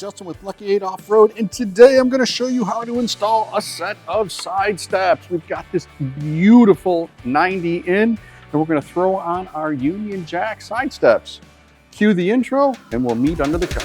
Justin with Lucky 8 Off-Road, and today I'm going to show you how to install a set of side steps. We've got this beautiful 90 in, and we're going to throw on our Union Jack side steps. Cue the intro, and we'll meet under the car.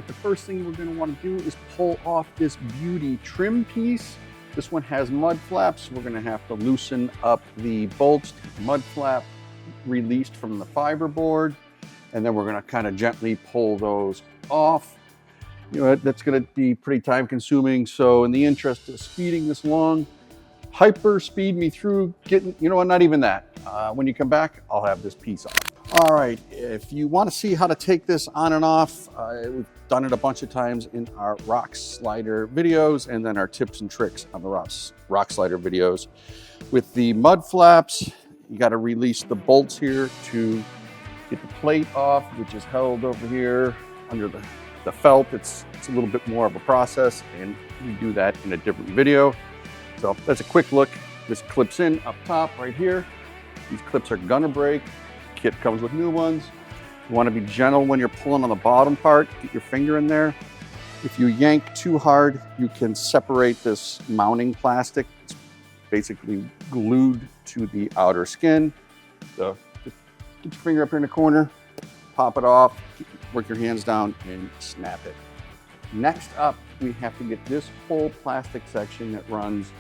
The first thing we're going to want to do is pull off this beauty trim piece. This one has mud flaps. We're going to have to loosen up the bolts, mud flap released from the fiberboard, and then we're going to kind of gently pull those off. You know, that's going to be pretty time consuming. So in the interest of speeding this along, hyper speed me through getting, you know what, not even that. When you come back, I'll have this piece off. All right, if you want to see how to take this on and off, we've done it a bunch of times in our rock slider videos and then our tips and tricks on the rock slider videos. With the mud flaps, you got to release the bolts here to get the plate off, which is held over here under the felt. It's a little bit more of a process, and we do that in a different video. So that's a quick look. This clips in up top right here. These clips are gonna break. Kit comes with new ones. You want to be gentle when you're pulling on the bottom part. Get your finger in there. If you yank too hard, you can separate this mounting plastic. It's basically glued to the outer skin. So just get your finger up here in the corner, pop it off, work your hands down and snap it. Next up, we have to get this whole plastic section that runs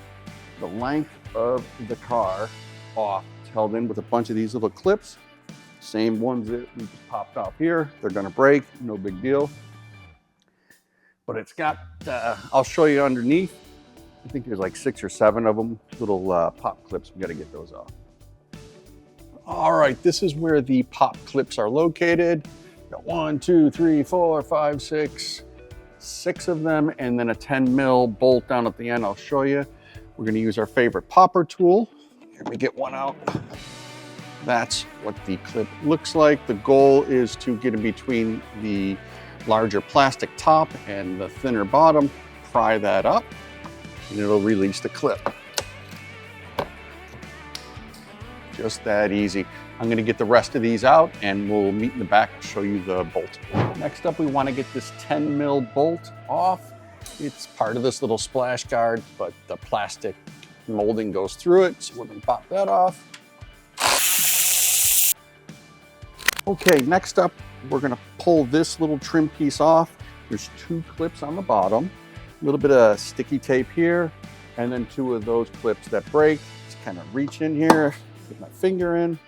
the length of the car off. It's held in with a bunch of these little clips. Same ones that we just popped off here. They're gonna break, no big deal. But it's got, I'll show you underneath. I think there's like 6 or 7 of them, little pop clips. We gotta get those off. All right, this is where the pop clips are located. Got 1, 2, 3, 4, 5, 6, 6 of them, and then a 10 mil bolt down at the end. I'll show you. We're gonna use our favorite popper tool. Here we get one out. That's what the clip looks like. The goal is to get in between the larger plastic top and the thinner bottom, pry that up, and it'll release the clip. Just that easy. I'm gonna get the rest of these out and we'll meet in the back and show you the bolt. Next up, we wanna get this 10 mil bolt off. It's part of this little splash guard, but the plastic molding goes through it, so we're gonna pop that off. Okay, next up, we're gonna pull this little trim piece off. There's 2 clips on the bottom, a little bit of sticky tape here, and then 2 of those clips that break. Just kind of reach in here, get my finger in,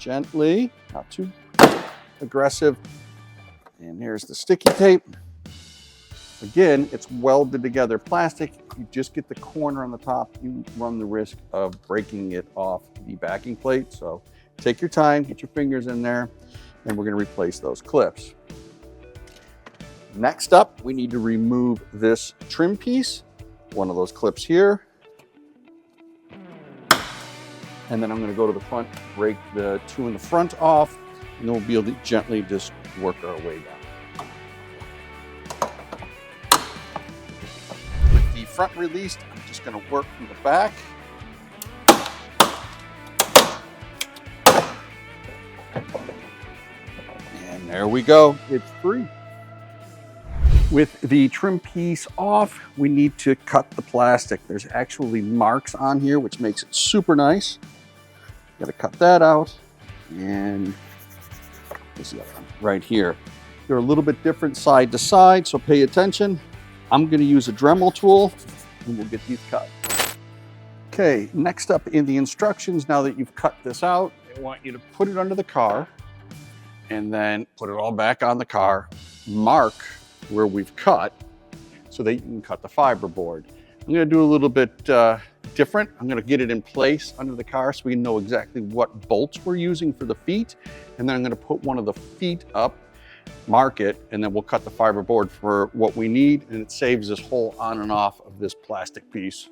gently, not too aggressive. And here's the sticky tape. Again, it's welded together plastic. You just get the corner on the top, you run the risk of breaking it off the backing plate. So take your time, get your fingers in there, and we're gonna replace those clips. Next up, we need to remove this trim piece, one of those clips here. And then I'm gonna go to the front, break the 2 in the front off, and then we'll be able to gently just work our way down. With the front released, I'm just gonna work from the back. And there we go, it's free. With the trim piece off, we need to cut the plastic. There's actually marks on here, which makes it super nice. Gotta cut that out. And there's the other one right here. They're a little bit different side to side, so pay attention. I'm gonna use a Dremel tool and we'll get these cut. Okay, next up in the instructions, now that you've cut this out, I want you to put it under the car and then put it all back on the car, mark where we've cut so that you can cut the fiberboard. I'm gonna do a little bit different. I'm gonna get it in place under the car so we know exactly what bolts we're using for the feet. And then I'm gonna put one of the feet up, mark it, and then we'll cut the fiberboard for what we need, and it saves this whole on and off of this plastic piece.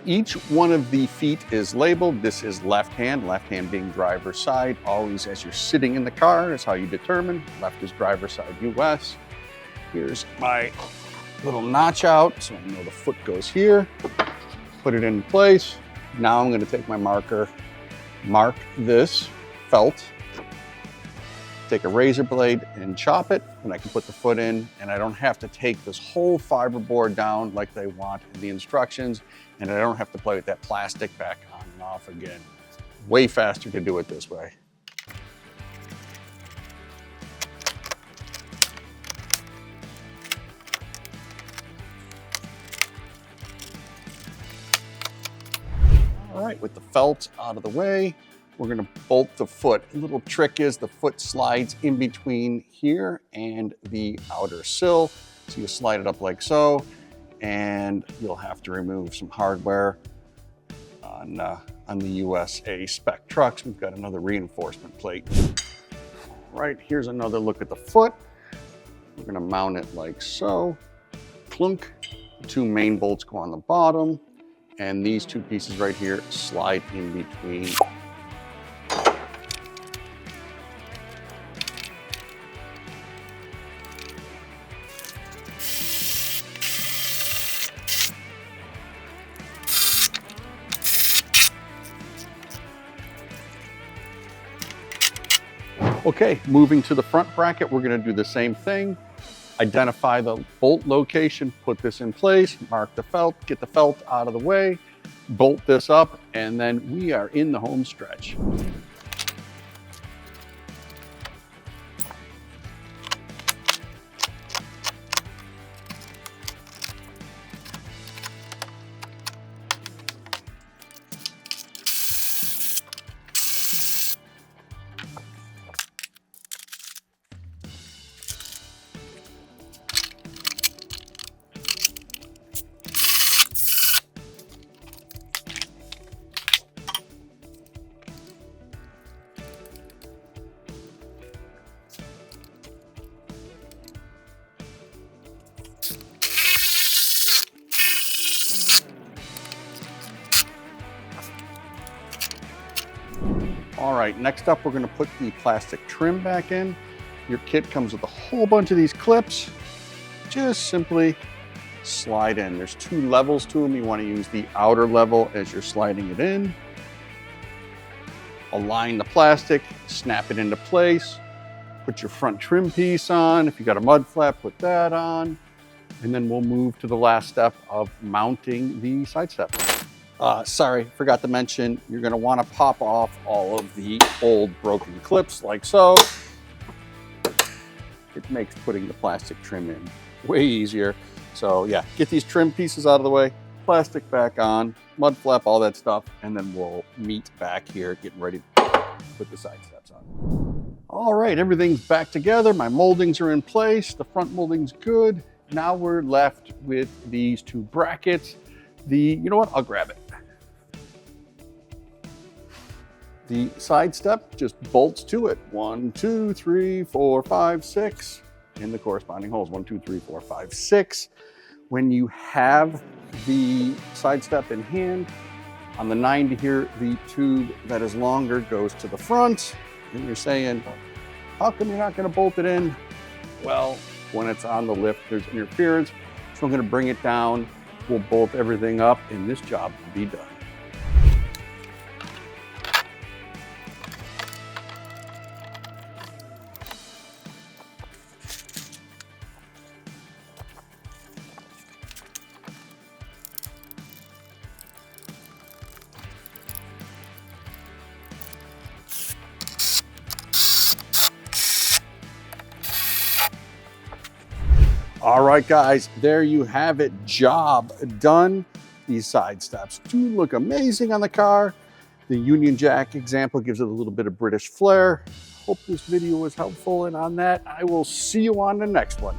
Each one of the feet is labeled. This is left hand being driver's side. Always as you're sitting in the car is how you determine. Left is driver's side US. Here's my little notch out so I know the foot goes here. Put it in place. Now I'm going to take my marker, mark this felt, take a razor blade and chop it, and I can put the foot in, and I don't have to take this whole fiberboard down like they want in the instructions, and I don't have to play with that plastic back on and off again. Way faster to do it this way. All right, with the felt out of the way, we're gonna bolt the foot. The little trick is the foot slides in between here and the outer sill. So you slide it up like so, and you'll have to remove some hardware. On the USA spec trucks, we've got another reinforcement plate. All right, here's another look at the foot. We're gonna mount it like so. Clunk, the two main bolts go on the bottom, and these two pieces right here slide in between. Okay, moving to the front bracket, we're gonna do the same thing. Identify the bolt location, put this in place, mark the felt, get the felt out of the way, bolt this up, and then we are in the home stretch. All right, next up, we're gonna put the plastic trim back in. Your kit comes with a whole bunch of these clips. Just simply slide in. There's two levels to them. You wanna use the outer level as you're sliding it in. Align the plastic, snap it into place. Put your front trim piece on. If you got a mud flap, put that on. And then we'll move to the last step of mounting the side step. Sorry, forgot to mention, you're gonna wanna pop off all of the old broken clips like so. It makes putting the plastic trim in way easier. So yeah, get these trim pieces out of the way, plastic back on, mud flap, all that stuff, and then we'll meet back here, getting ready to put the side steps on. All right, everything's back together. My moldings are in place. The front molding's good. Now we're left with these two brackets. You know what, I'll grab it. The side step just bolts to it. 1, 2, 3, 4, 5, 6 in the corresponding holes. 1, 2, 3, 4, 5, 6. When you have the side step in hand, on the 90 here, the tube that is longer goes to the front. And you're saying, how come you're not gonna bolt it in? Well, when it's on the lift, there's interference. So I'm gonna bring it down. We'll bolt everything up and this job will be done. All right, guys, there you have it. Job done. These side steps do look amazing on the car. The Union Jack example gives it a little bit of British flair. Hope this video was helpful, and on that, I will see you on the next one.